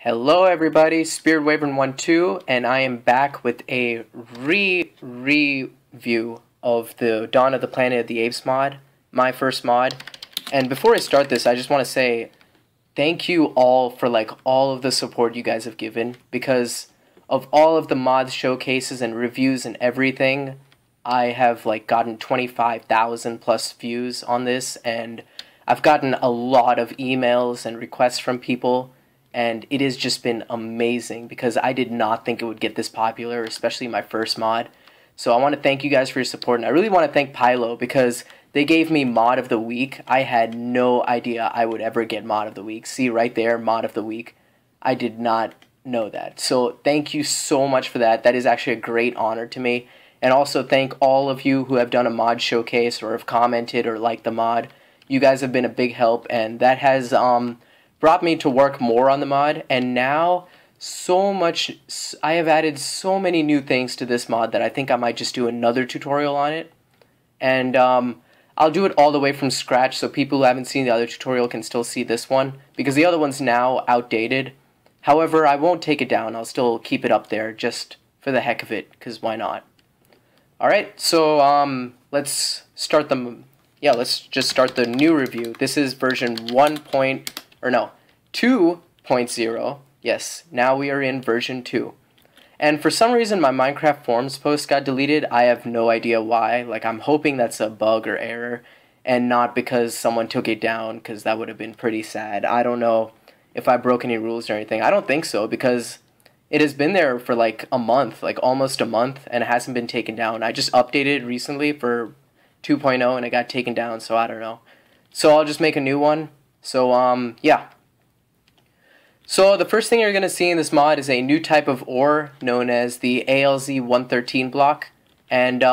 Hello everybody, Spirit Wyvern 1.2, and I am back with a review of the Dawn of the Planet of the Apes mod, my first mod. And before I start this, I just want to say thank you all for all of the support you guys have given, because of all of the mod showcases and reviews and everything, I have gotten 25,000 plus views on this, and I've gotten a lot of emails and requests from people. And it has just been amazing because I did not think it would get this popular, especially my first mod. So I want to thank you guys for your support, and I really want to thank Pylo because they gave me Mod of the Week. I had no idea I would ever get Mod of the Week. See right there, Mod of the Week. I did not know that. So thank you so much for that. That is actually a great honor to me. And also thank all of you who have done a mod showcase or have commented or liked the mod. You guys have been a big help, and that has brought me to work more on the mod, and now I have added so many new things to this mod that I think I might just do another tutorial on it. And I'll do it all the way from scratch so people who haven't seen the other tutorial can still see this one, because the other one's now outdated. However, I won't take it down. I'll still keep it up there just for the heck of it, because why not? Alright, so let's start let's just start the new review. This is version 2.0. Yes, now we are in version 2. And for some reason my Minecraft forums post got deleted. I have no idea why. I'm hoping that's a bug or error and not because someone took it down, because that would have been pretty sad. I don't know if I broke any rules or anything. I don't think so, because it has been there for a month, almost a month, and it hasn't been taken down. I just updated recently for 2.0 and it got taken down, so I don't know. So I'll just make a new one. So yeah. So the first thing you're going to see in this mod is a new type of ore known as the ALZ-113 block, and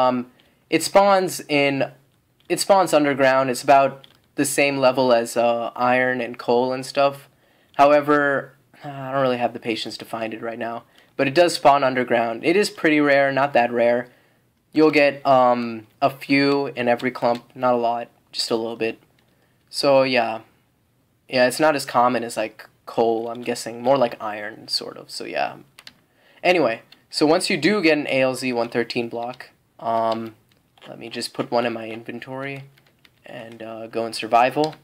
it spawns underground. It's about the same level as iron and coal and stuff. However, I don't really have the patience to find it right now, but it does spawn underground. It is pretty rare, not that rare. You'll get a few in every clump, not a lot, just a little bit. So yeah, it's not as common as coal, I'm guessing, more like iron, sort of, so yeah. Anyway, so once you do get an ALZ-113 block, let me just put one in my inventory and go in survival.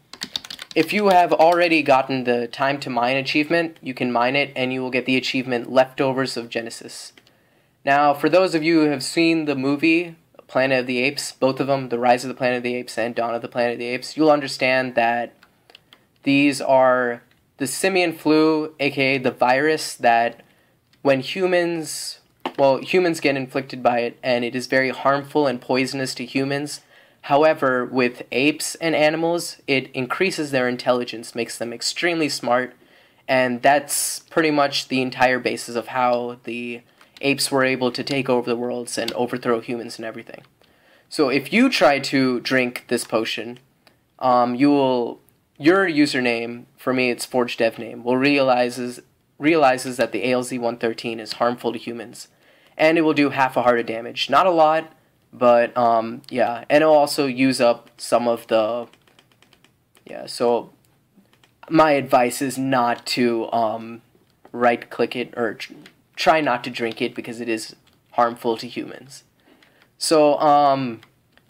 If you have already gotten the time to mine achievement, you can mine it and you will get the achievement Leftovers of Genesis. Now, for those of you who have seen the movie Planet of the Apes, both of them, The Rise of the Planet of the Apes and Dawn of the Planet of the Apes, you'll understand that these are the simian flu, aka the virus that when humans get inflicted by it, and it is very harmful and poisonous to humans. However, with apes and animals, it increases their intelligence, makes them extremely smart, and that's pretty much the entire basis of how the apes were able to take over the worlds and overthrow humans and everything. So if you try to drink this potion, your username, for me it's ForgeDevName, will realizes that the ALZ-113 is harmful to humans, and it will do half a heart of damage. Not a lot, but yeah, and it'll also use up some of the so my advice is not to right click it or try not to drink it, because it is harmful to humans. So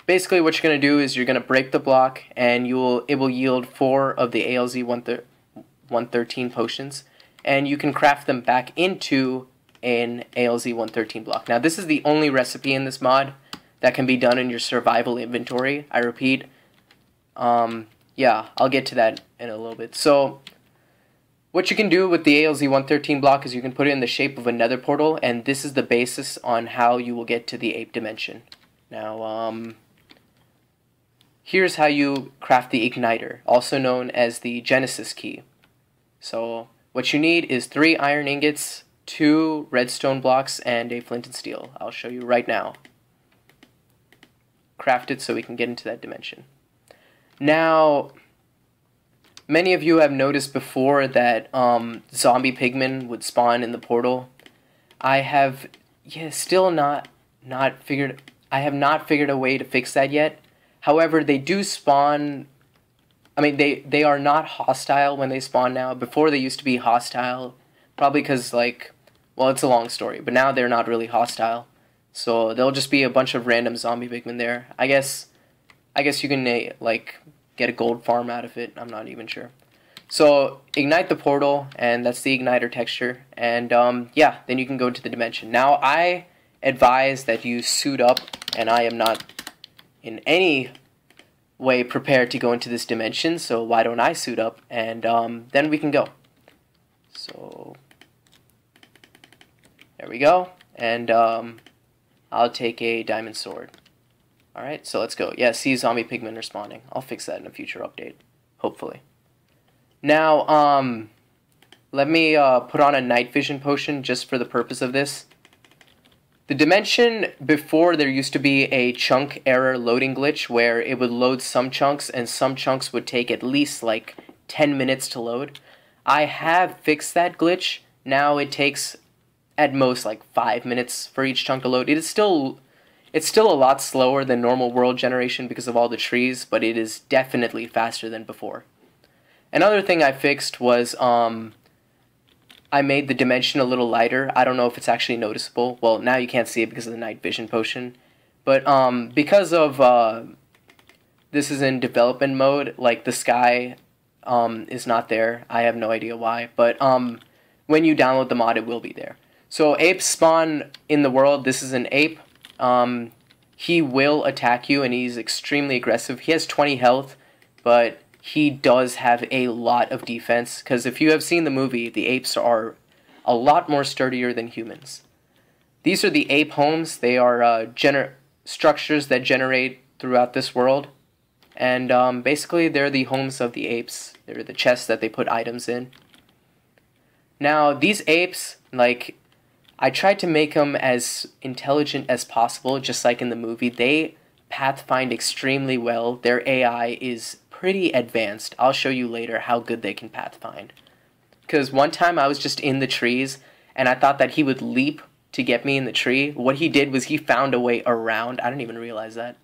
basically what you're going to do is you're going to break the block, and it will yield 4 of the ALZ-113 potions, and you can craft them back into an ALZ-113 block. Now this is the only recipe in this mod that can be done in your survival inventory. I repeat, yeah, I'll get to that in a little bit. So what you can do with the ALZ-113 block is you can put it in the shape of a nether portal, and this is the basis on how you will get to the ape dimension. Now, here's how you craft the igniter, also known as the Genesis key. So what you need is 3 iron ingots, 2 redstone blocks, and a flint and steel. I'll show you right now. Craft it so we can get into that dimension. Now, many of you have noticed before that zombie pigmen would spawn in the portal. I have still not figured a way to fix that yet. However, they do spawn. I mean, they are not hostile when they spawn now. Before they used to be hostile, Probably because, like, well, it's a long story, but now they're not really hostile. So there'll just be a bunch of random zombie pigmen there. I guess you can, like, get a gold farm out of it. I'm not even sure. So ignite the portal, and that's the igniter texture. And, yeah, then you can go to the dimension. Now, I advise that you suit up, and I am not in any way prepared to go into this dimension, so why don't I suit up, and then we can go. So there we go, and I'll take a diamond sword. Alright, so let's go. Yeah, see, zombie pigmen are spawning. I'll fix that in a future update, hopefully. Now, let me put on a night vision potion just for the purpose of this. The dimension before, there used to be a chunk error loading glitch where it would load some chunks and some chunks would take at least like 10 minutes to load. I have fixed that glitch. Now it takes at most like 5 minutes for each chunk to load. It's still a lot slower than normal world generation because of all the trees, but it is definitely faster than before. Another thing I fixed was I made the dimension a little lighter. I don't know if it's actually noticeable. Well, now you can't see it because of the night vision potion. But because of this is in development mode, like the sky is not there. I have no idea why. But when you download the mod, it will be there. So apes spawn in the world. This is an ape. He will attack you, and he's extremely aggressive. He has 20 health, but he does have a lot of defense, because if you have seen the movie, the apes are a lot more sturdier than humans. These are the ape homes. They are structures that generate throughout this world, and basically they're the homes of the apes. They're the chests that they put items in. Now, these apes, like, I tried to make them as intelligent as possible, just like in the movie. They pathfind extremely well. Their AI is pretty advanced. I'll show you later how good they can pathfind. Because one time I was just in the trees, and I thought that he would leap to get me in the tree. What he did was he found a way around. I didn't even realize that.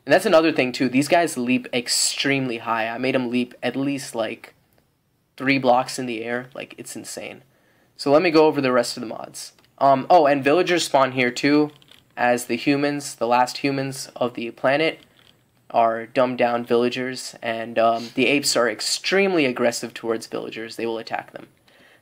And that's another thing too. These guys leap extremely high. I made them leap at least like 3 blocks in the air. Like, it's insane. So let me go over the rest of the mods. Oh, and villagers spawn here too, as the humans, the last humans of the planet, are dumbed down villagers, and the apes are extremely aggressive towards villagers. They will attack them.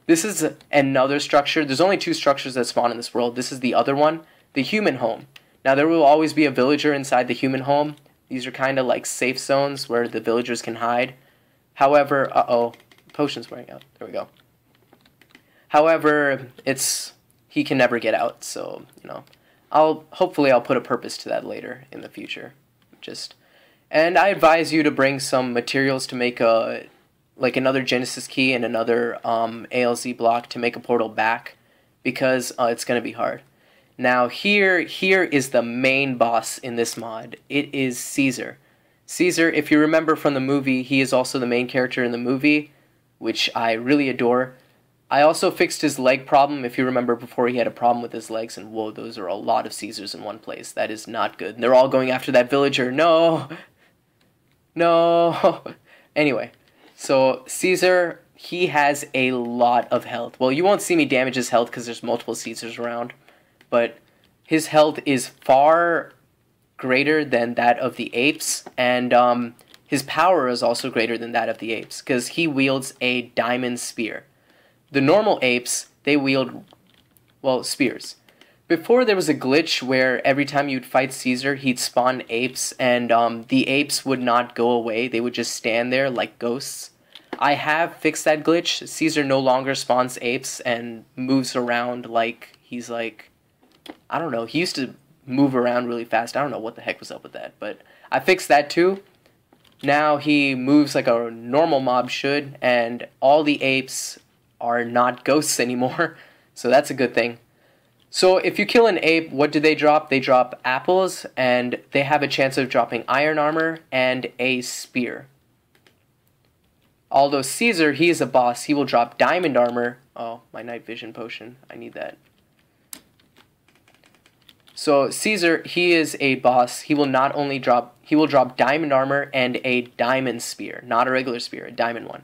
This is another structure. There's only 2 structures that spawn in this world. This is the other one, the human home. Now, there will always be a villager inside the human home. These are kind of like safe zones where the villagers can hide. However, uh-oh, potion's wearing out. There we go. However, he can never get out, so, you know, hopefully I'll put a purpose to that later in the future. And I advise you to bring some materials to make like another Genesis key and another ALZ block to make a portal back, because it's going to be hard. Now here is the main boss in this mod. It is Caesar. Caesar, if you remember from the movie, he is also the main character in the movie, which I really adore. I also fixed his leg problem. If you remember, before he had a problem with his legs, and whoa, those are a lot of Caesars in one place. That is not good. And they're all going after that villager. No! No! Anyway, so Caesar, he has a lot of health. Well, you won't see me damage his health because there's multiple Caesars around, but his health is far greater than that of the apes, and his power is also greater than that of the apes, because he wields a diamond spear. The normal apes, they wield, well, spears. Before, there was a glitch where every time you'd fight Caesar, he'd spawn apes, and the apes would not go away. They would just stand there like ghosts. I have fixed that glitch. Caesar no longer spawns apes and moves around like he's like, I don't know, he used to move around really fast. I don't know what the heck was up with that, but I fixed that too. Now he moves like a normal mob should, and all the apes are not ghosts anymore, so that's a good thing. So if you kill an ape, what do they drop? They drop apples, and they have a chance of dropping iron armor and a spear. Although Caesar, he is a boss, he will drop diamond armor. Oh, my night vision potion, I need that. So Caesar, he is a boss. He will not only drop, he will drop diamond armor and a diamond spear, not a regular spear, a diamond one.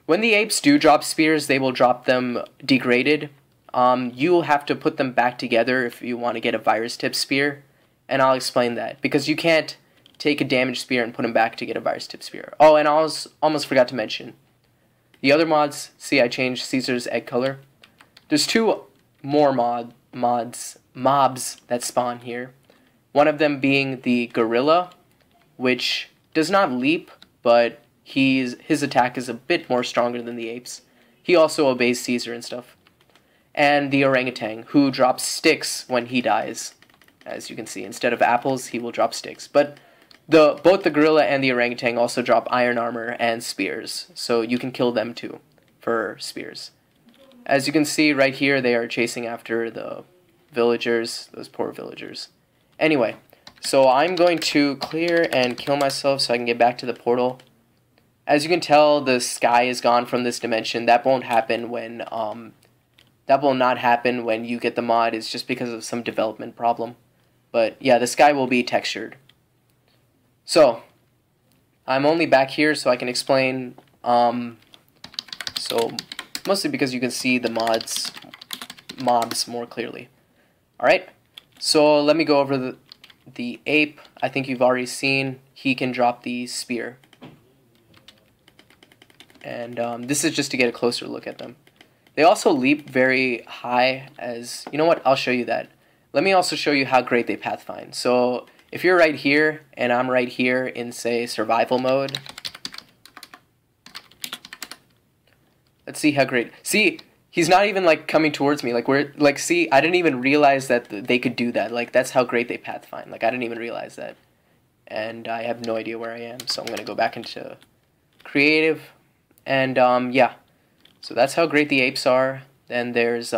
when the apes do drop spears, they will drop them degraded. You'll have to put them back together if you want to get a virus tip spear, and I'll explain that, because you can't take a damaged spear and put them back to get a virus tip spear. Oh, and I almost forgot to mention, the other mods, see I changed Caesar's egg color. There's two more mobs that spawn here. One of them being the gorilla, which does not leap, but his attack is a bit more stronger than the apes. He also obeys Caesar and stuff. And the orangutan, who drops sticks when he dies. As you can see, instead of apples, he will drop sticks. But both the gorilla and the orangutan also drop iron armor and spears, so you can kill them too for spears. As you can see right here, they are chasing after the villagers, those poor villagers. Anyway, so I'm going to clear and kill myself so I can get back to the portal. As you can tell, the sky is gone from this dimension. That won't happen when that will not happen when you get the mod. It's just because of some development problem. But yeah, the sky will be textured. So I'm only back here so I can explain. So mostly because you can see the mobs more clearly. All right. So let me go over the ape. I think you've already seen. He can drop the spear. And this is just to get a closer look at them. They also leap very high as... You know what? I'll show you that. Let me also show you how great they pathfind. So if you're right here, and I'm right here in, say, survival mode. Let's see how great... See, he's not even, like, coming towards me. Like, see, I didn't even realize that they could do that. Like, that's how great they pathfind. Like, I didn't even realize that. And I have no idea where I am. So I'm going to go back into creative. And, yeah. So that's how great the apes are. Then there's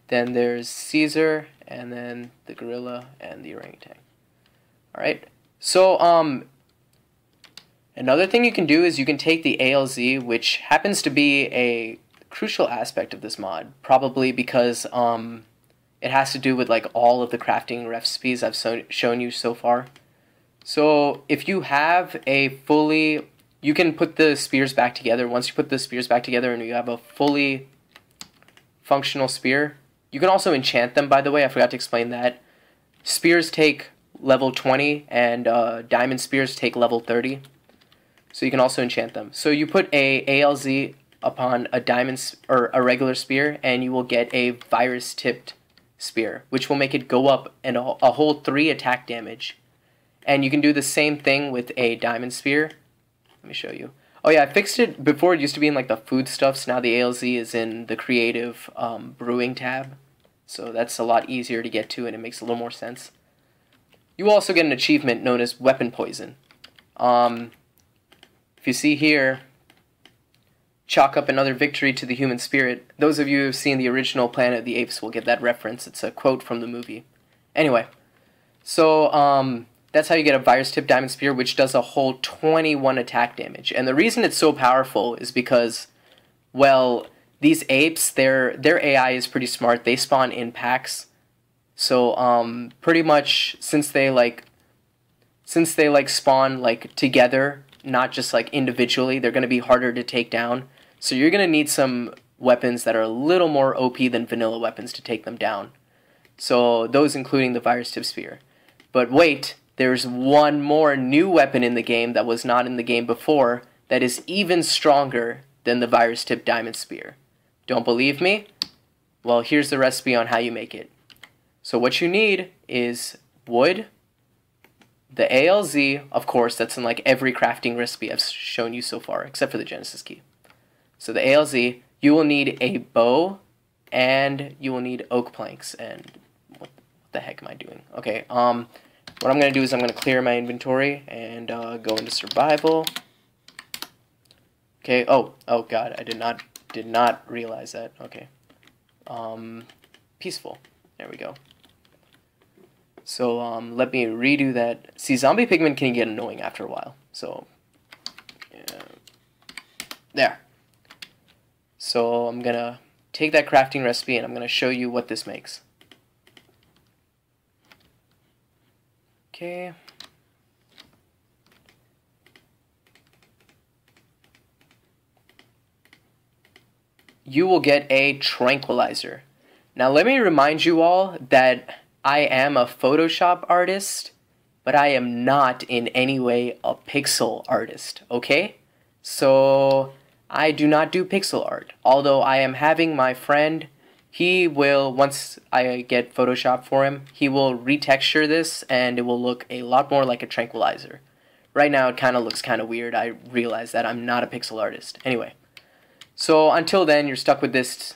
then there's Caesar, and then the gorilla and the orangutan. All right. So another thing you can do is you can take the ALZ, which happens to be a crucial aspect of this mod, probably because it has to do with like all of the crafting recipes I've shown you so far. So if you have a fully... You can put the spears back together. Once you put the spears back together and you have a fully functional spear, you can also enchant them, by the way. I forgot to explain that. Spears take level 20 and diamond spears take level 30. So you can also enchant them. So you put a ALZ upon a diamond or a regular spear and you will get a virus tipped spear, which will make it go up and a whole 3 attack damage. And you can do the same thing with a diamond spear. Let me show you. Oh yeah, I fixed it. Before it used to be in like the foodstuffs. Now the ALZ is in the creative brewing tab. So that's a lot easier to get to and it makes a little more sense. You also get an achievement known as weapon poison. If you see here, chalk up another victory to the human spirit. Those of you who have seen the original Planet of the Apes will get that reference. It's a quote from the movie. Anyway, so that's how you get a virus tip diamond spear, which does a whole 21 attack damage. And the reason it's so powerful is because, well, these apes, their AI is pretty smart. They spawn in packs. So pretty much since they spawn like together, not just like individually, they're going to be harder to take down. So you're going to need some weapons that are a little more OP than vanilla weapons to take them down. So those including the virus tip spear. But wait, there's one more new weapon in the game that was not in the game before that is even stronger than the virus tip diamond spear. Don't believe me? Well, here's the recipe on how you make it. So what you need is wood, the ALZ, of course, that's in like every crafting recipe I've shown you so far, except for the Genesis key. So the ALZ, you will need a bow, and you will need oak planks, and what the heck am I doing? Okay, what I'm going to do is I'm going to clear my inventory and go into survival. Okay, oh god, I did not realize that. Okay. Peaceful. There we go. So let me redo that. See, zombie pigmen can get annoying after a while. So yeah. There. So I'm going to take that crafting recipe and I'm going to show you what this makes. Okay. you will get a tranquilizer. Now let me remind you all that I am a Photoshop artist, but I am not in any way a pixel artist, okay? So I do not do pixel art, although I am having my friend, he will, once I get Photoshop for him, he will retexture this and it will look a lot more like a tranquilizer. Right now it kind of looks kind of weird. I realize that I'm not a pixel artist. Anyway, so until then you're stuck with this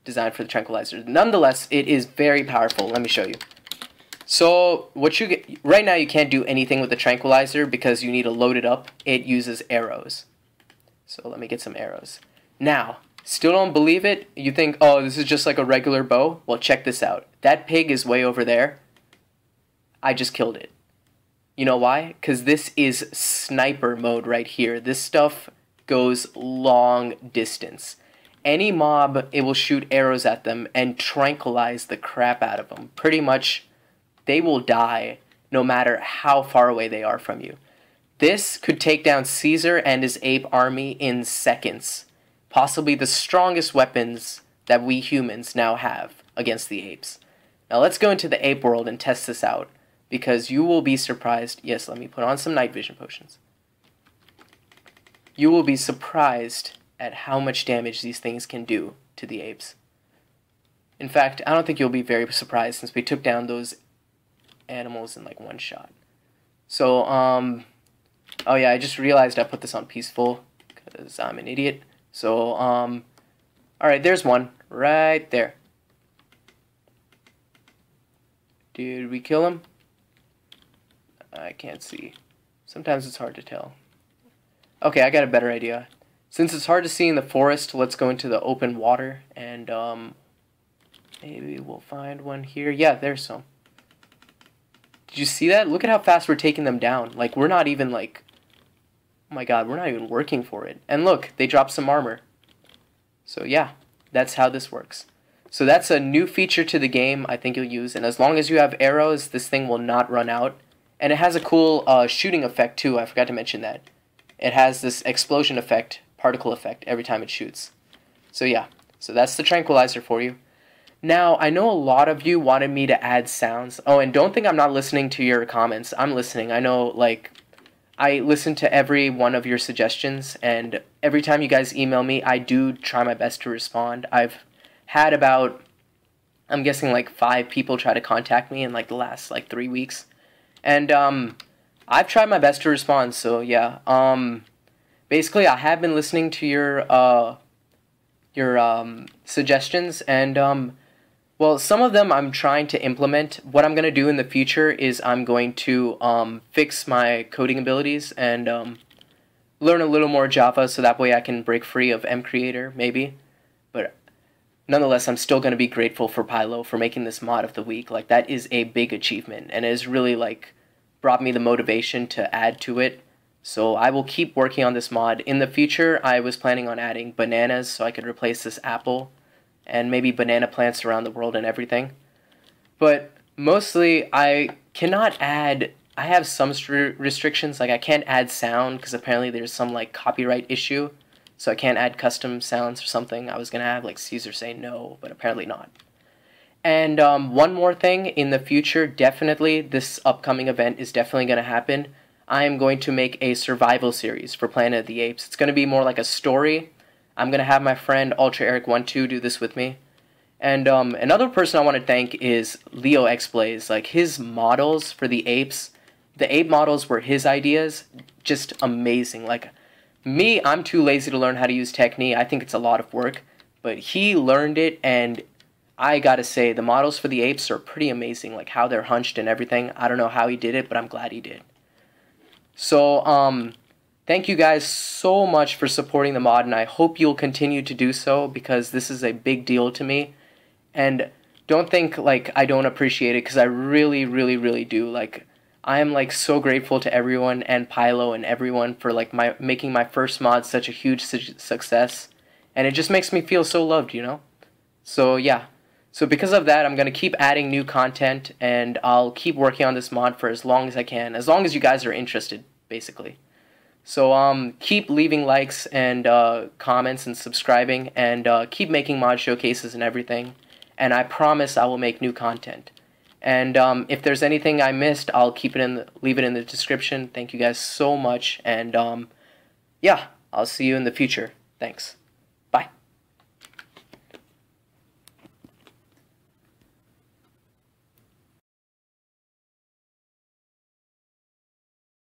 design for the tranquilizer. Nonetheless, it is very powerful. Let me show you. So what you get right now, you can't do anything with the tranquilizer because you need to load it up. It uses arrows. So let me get some arrows. Now, still don't believe it? You think, oh, this is just like a regular bow? Well, check this out. That pig is way over there. I just killed it. You know why? Because this is sniper mode right here. This stuff goes long distance. Any mob, it will shoot arrows at them and tranquilize the crap out of them. Pretty much, they will die no matter how far away they are from you. This could take down Caesar and his ape army in seconds. Possibly the strongest weapons that we humans now have against the apes. Now let's go into the ape world and test this out, because you will be surprised. Yes, let me put on some night vision potions. You will be surprised at how much damage these things can do to the apes. In fact, I don't think you'll be very surprised since we took down those animals in like one shot. So, oh yeah, I just realized I put this on peaceful because I'm an idiot. So, alright, there's one right there. Did we kill him? I can't see. Sometimes it's hard to tell. Okay, I got a better idea. Since it's hard to see in the forest, let's go into the open water and maybe we'll find one here. Yeah, there's some. Did you see that? Look at how fast we're taking them down. Like, we're not even like, oh my god, we're not even working for it. And look, they dropped some armor. So yeah, that's how this works. So that's a new feature to the game I think you'll use. And as long as you have arrows, this thing will not run out. And it has a cool shooting effect too. I forgot to mention that. It has this explosion effect, particle effect, every time it shoots. So yeah, so that's the tranquilizer for you. Now, I know a lot of you wanted me to add sounds. Oh, and don't think I'm not listening to your comments. I'm listening. I know, like, I listen to every one of your suggestions, and every time you guys email me, I do try my best to respond. I've had about, I'm guessing, like 5 people try to contact me in like the last like 3 weeks. And I've tried my best to respond, so yeah. Basically, I have been listening to your suggestions, and well, some of them I'm trying to implement. What I'm going to do in the future is I'm going to fix my coding abilities and learn a little more Java so that way I can break free of mCreator, maybe. But nonetheless, I'm still going to be grateful for Pylo for making this mod of the week. Like, that is a big achievement, and it has really, like, brought me the motivation to add to it. So I will keep working on this mod. In the future, I was planning on adding bananas so I could replace this apple, and maybe banana plants around the world and everything. But mostly, I cannot add, I have some restrictions, like I can't add sound because apparently there's some like copyright issue, so I can't add custom sounds or something. I was going to have like Caesar say no, but apparently not. And one more thing, in the future, definitely, this upcoming event is definitely going to happen. I am going to make a survival series for Planet of the Apes. It's going to be more like a story. I'm going to have my friend UltraEric12 do this with me. And another person I want to thank is Leo X-Blaze. Like, his models for the apes, the ape models were his ideas. Just amazing. Like, me, I'm too lazy to learn how to use Technique. I think it's a lot of work. But he learned it, and I gotta say, the models for the apes are pretty amazing. Like, how they're hunched and everything. I don't know how he did it, but I'm glad he did. So, thank you guys so much for supporting the mod, and I hope you'll continue to do so, because this is a big deal to me. And don't think, like, I don't appreciate it, because I really, really, really do. Like, I am, like, so grateful to everyone, and Pylo and everyone, for, like, making my first mod such a huge success. And it just makes me feel so loved, you know? So, yeah. So because of that, I'm going to keep adding new content, and I'll keep working on this mod for as long as I can. As long as you guys are interested, basically. So keep leaving likes and comments and subscribing, and keep making mod showcases and everything. And I promise I will make new content. And if there's anything I missed, I'll leave it in the description. Thank you guys so much, and yeah, I'll see you in the future. Thanks.